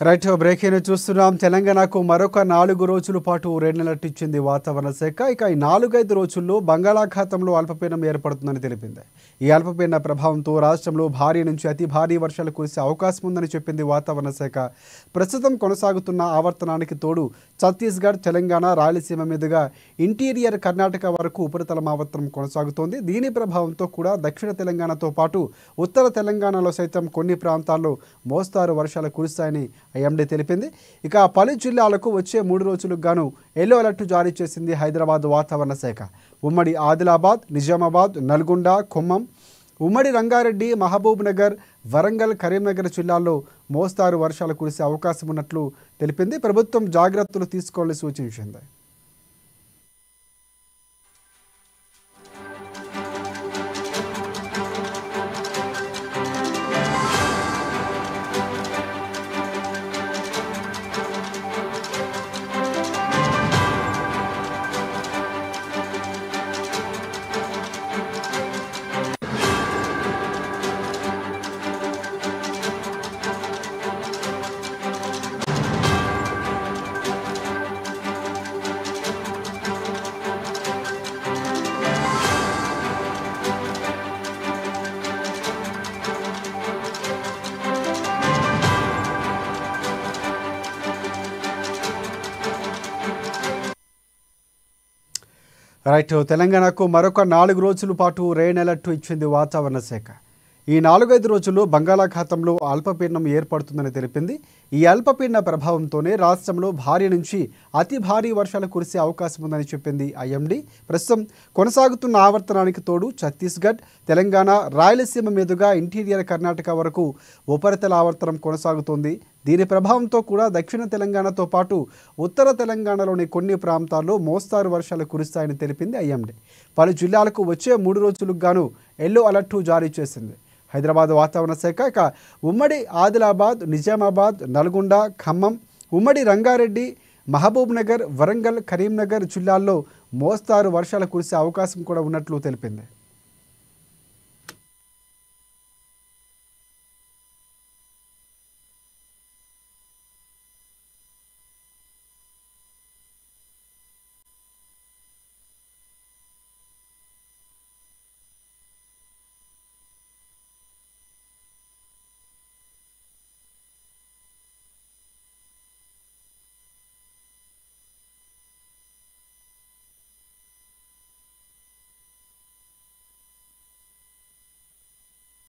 Right breaking చూస్తున్నాం. తెలంగాణకు మరొక 4 రోజుల పాటు రెడ్ అలర్ట్ ఇచ్చింది వాతావరణ శాఖ. ఇక ఈ 4-5 రోజుల్లో బంగాళాఖాతంలో అల్పపీడనం ఏర్పడుతుందని తెలిపింది. ఈ అల్పపీడన ప్రభావంతో రాష్ట్రంలో భారీ నుంచి అతి భారీ వర్షాలు కురిసే అవకాశం ఉందని చెప్పింది వాతావరణ శాఖ. ప్రస్తుతం కొనసాగుతున్న ఆవర్తనానికి తోడు ఛత్తీస్గఢ్, తెలంగాణ, రాయలసీమ మీదుగా ఇంటీరియర్ కర్ణాటక వరకు ఉపరితల ఆవర్తనం కొనసాగుతోంది. దీని ప్రభావంతో కూడా దక్షిణ తెలంగాణతో పాటు ఉత్తర తెలంగాణలో సైతం కొన్ని ప్రాంతాల్లో మోస్తారు వర్షాలు కురుస్తాయని ఐఎండీ తెలిపింది. ఇక పలు జిల్లాలకు వచ్చే 3 రోజులకు గాను ఎల్లో అలర్ట్ జారీ చేసింది హైదరాబాద్ వాతావరణ శాఖ. ఉమ్మడి ఆదిలాబాద్, నిజామాబాద్, నల్గొండ, ఖమ్మం, ఉమ్మడి రంగారెడ్డి, మహబూబ్ నగర్, వరంగల్, కరీంనగర్ జిల్లాల్లో మోస్తారు వర్షాలు కురిసే అవకాశం ఉన్నట్లు తెలిపింది. ప్రభుత్వం జాగ్రత్తలు తీసుకోవాలని సూచించింది. రైట్ తెలంగాణకు మరొక 4 రోజుల పాటు రెయిన్ అలర్ట్ ఇచ్చింది వాతావరణ శాఖ. ఈ 4-5 రోజుల్లో బంగాళాఖాతంలో అల్పపీడనం ఏర్పడుతుందని తెలిపింది. ఈ అల్పపీడన ప్రభావంతోనే రాష్ట్రంలో భారీ నుంచి అతి భారీ వర్షాలు కురిసే అవకాశం ఉందని చెప్పింది ఐఎండీ. ప్రస్తుతం కొనసాగుతున్న ఆవర్తనానికి తోడు ఛత్తీస్గఢ్, తెలంగాణ, రాయలసీమ మీదుగా ఇంటీరియర్ కర్ణాటక వరకు ఉపరితల ఆవర్తనం కొనసాగుతోంది. దీని ప్రభావంతో కూడా దక్షిణ తెలంగాణతో పాటు ఉత్తర తెలంగాణలోని కొన్ని ప్రాంతాల్లో మోస్తారు వర్షాలు కురుస్తాయని తెలిపింది ఐఎండీ. పలు జిల్లాలకు వచ్చే 3 రోజులకు గాను ఎల్లో అలర్ట్ జారీ చేసింది హైదరాబాద్ వాతావరణ శాఖ. ఇక ఉమ్మడి ఆదిలాబాద్, నిజామాబాద్, నల్గొండ, ఖమ్మం, ఉమ్మడి రంగారెడ్డి, మహబూబ్ నగర్, వరంగల్, కరీంనగర్ జిల్లాల్లో మోస్తారు వర్షాలు కురిసే అవకాశం కూడా ఉన్నట్లు తెలిపింది.